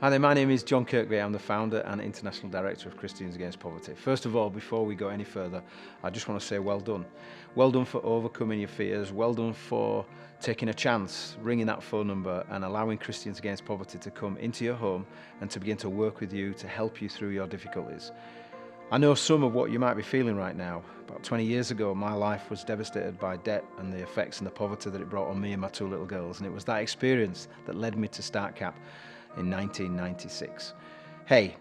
Hi there, my name is John Kirkby. I'm the founder and international director of Christians Against Poverty. First of all, before we go any further, I just want to say well done. Well done for overcoming your fears. Well done for taking a chance, ringing that phone number and allowing Christians Against Poverty to come into your home and to begin to work with you to help you through your difficulties. I know some of what you might be feeling right now. About 20 years ago, my life was devastated by debt and the effects and the poverty that it brought on me and my two little girls. And it was that experience that led me to start CAP in 1996. Hey,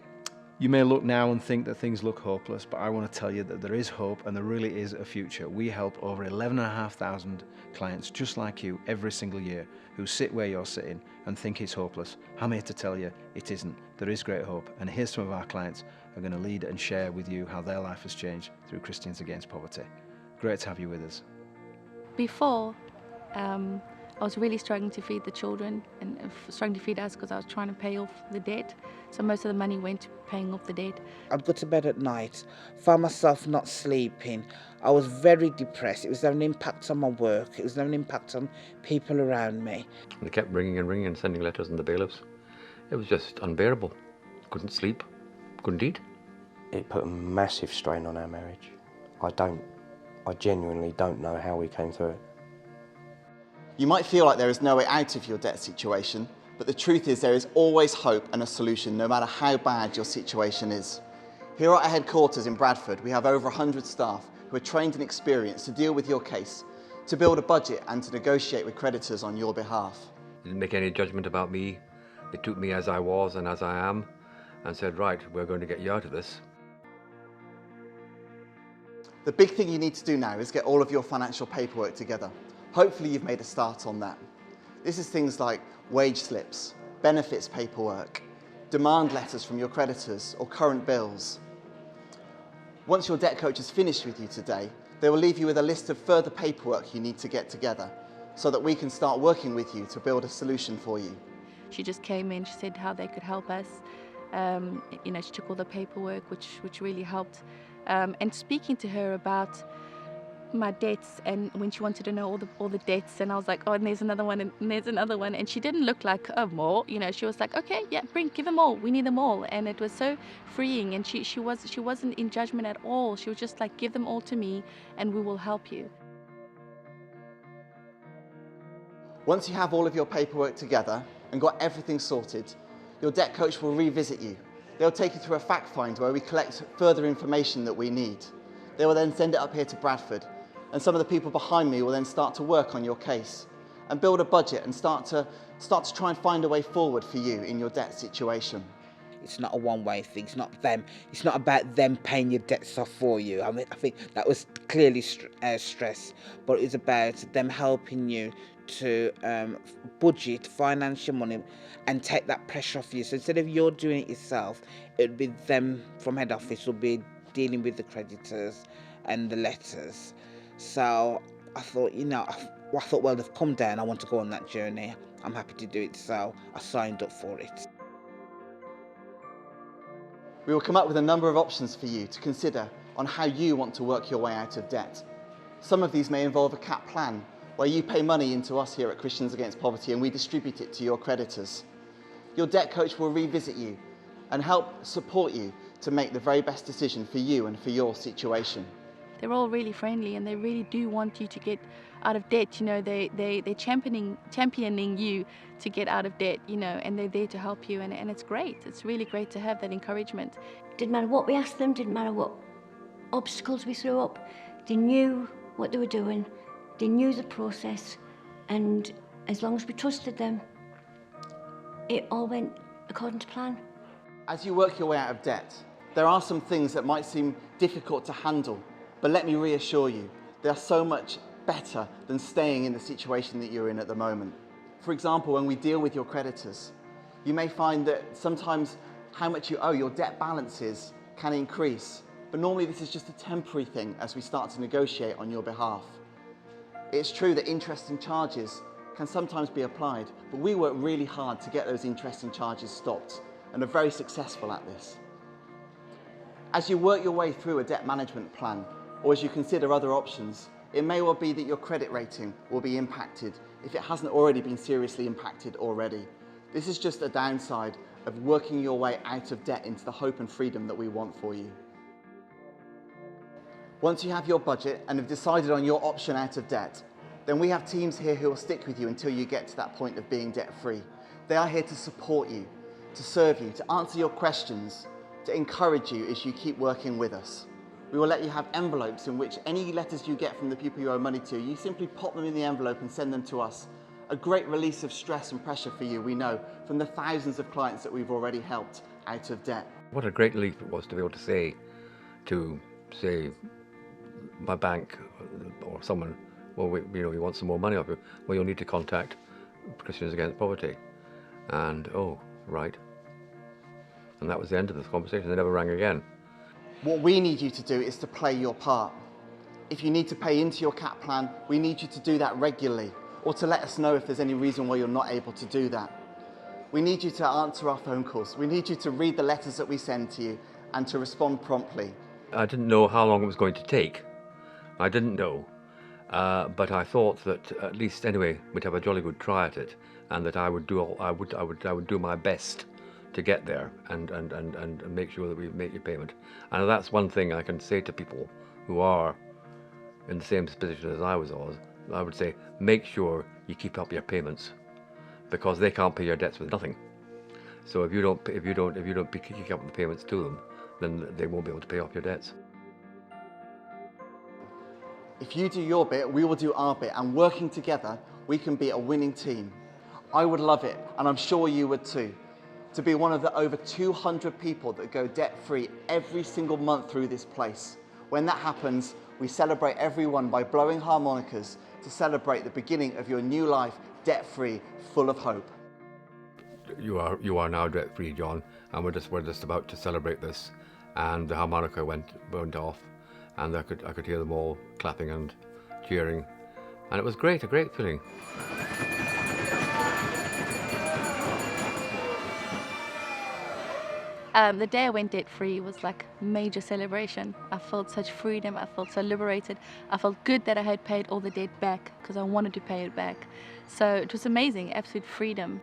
you may look now and think that things look hopeless, but I want to tell you that there is hope and there really is a future. We help over 11,500 clients just like you every single year who sit where you're sitting and think it's hopeless. I'm here to tell you it isn't. There is great hope, and here's some of our clients who are going to lead and share with you how their life has changed through Christians Against Poverty. Great to have you with us. Before, I was really struggling to feed the children and struggling to feed us because I was trying to pay off the debt. So most of the money went to paying off the debt. I'd go to bed at night, found myself not sleeping. I was very depressed. It was having an impact on my work. It was having an impact on people around me. They kept ringing and ringing and sending letters and the bailiffs. It was just unbearable. Couldn't sleep, couldn't eat. It put a massive strain on our marriage. I genuinely don't know how we came through it. You might feel like there is no way out of your debt situation, but the truth is there is always hope and a solution, no matter how bad your situation is. Here at our headquarters in Bradford, we have over 100 staff who are trained and experienced to deal with your case, to build a budget and to negotiate with creditors on your behalf. They didn't make any judgment about me. They took me as I was and as I am and said, right, we're going to get you out of this. The big thing you need to do now is get all of your financial paperwork together. Hopefully you've made a start on that. This is things like wage slips, benefits paperwork, demand letters from your creditors or current bills. Once your debt coach has finished with you today, they will leave you with a list of further paperwork you need to get together so that we can start working with you to build a solution for you. She just came in, she said how they could help us. She took all the paperwork, which really helped. And speaking to her about my debts, and when she wanted to know all the debts, and I was like, oh, and there's another one, and there's another one, and she didn't look like, oh, more, she was like, okay, yeah, give them all, we need them all. And it was so freeing, and she wasn't in judgment at all. She was just like, give them all to me and we will help you. Once you have all of your paperwork together and got everything sorted, your debt coach will revisit you. They'll take you through a fact find where we collect further information that we need. They will then send it up here to Bradford, and some of the people behind me will then start to work on your case and build a budget and start to try and find a way forward for you in your debt situation. It's not a one-way thing. It's not them. It's not about them paying your debts off for you. I think that was clearly stress, but it's about them helping you to budget financial money and take that pressure off you. So instead of you're doing it yourself, it would be them from head office will be dealing with the creditors and the letters. So I thought, well, they've come down, I want to go on that journey. I'm happy to do it, so I signed up for it. We will come up with a number of options for you to consider on how you want to work your way out of debt. Some of these may involve a CAP plan, where you pay money into us here at Christians Against Poverty and we distribute it to your creditors. Your debt coach will revisit you and help support you to make the very best decision for you and for your situation. They're all really friendly, and they really do want you to get out of debt. They're championing you to get out of debt, and they're there to help you, and it's great. It's really great to have that encouragement. Didn't matter what we asked them, didn't matter what obstacles we threw up. They knew what they were doing, they knew the process, and as long as we trusted them, it all went according to plan. As you work your way out of debt, there are some things that might seem difficult to handle, but let me reassure you, they are so much better than staying in the situation that you're in at the moment. For example, when we deal with your creditors, you may find that sometimes how much you owe, your debt balances can increase, but normally this is just a temporary thing as we start to negotiate on your behalf. It's true that interest and charges can sometimes be applied, but we work really hard to get those interest and charges stopped and are very successful at this. As you work your way through a debt management plan, or as you consider other options, it may well be that your credit rating will be impacted if it hasn't already been seriously impacted already. This is just a downside of working your way out of debt into the hope and freedom that we want for you. Once you have your budget and have decided on your option out of debt, then we have teams here who will stick with you until you get to that point of being debt-free. They are here to support you, to serve you, to answer your questions, to encourage you as you keep working with us. We will let you have envelopes in which any letters you get from the people you owe money to, you simply pop them in the envelope and send them to us. A great release of stress and pressure for you, we know, from the thousands of clients that we've already helped out of debt. What a great relief it was to be able to say my bank or someone, well, we want some more money off you. Well, you'll need to contact Christians Against Poverty. And, oh, right. And that was the end of this conversation. They never rang again. What we need you to do is to play your part. If you need to pay into your CAP plan, we need you to do that regularly, or to let us know if there's any reason why you're not able to do that. We need you to answer our phone calls. We need you to read the letters that we send to you and to respond promptly. I didn't know how long it was going to take. I didn't know. But I thought that at least anyway we'd have a jolly good try at it, and that I would do my best to get there and make sure that we make your payment. And that's one thing I can say to people who are in the same position as I was. I would say make sure you keep up your payments, because they can't pay your debts with nothing. So if you don't keep up the payments to them, then they won't be able to pay off your debts. If you do your bit, we will do our bit, and working together, we can be a winning team. I would love it, and I'm sure you would too, to be one of the over 200 people that go debt-free every single month through this place. When that happens, we celebrate everyone by blowing harmonicas to celebrate the beginning of your new life, debt-free, full of hope. You are now debt-free, John, and we're just about to celebrate this. And the harmonica went off, and I could hear them all clapping and cheering, and it was great, a great feeling. The day I went debt-free was like a major celebration. I felt such freedom, I felt so liberated. I felt good that I had paid all the debt back, because I wanted to pay it back. So it was amazing, absolute freedom.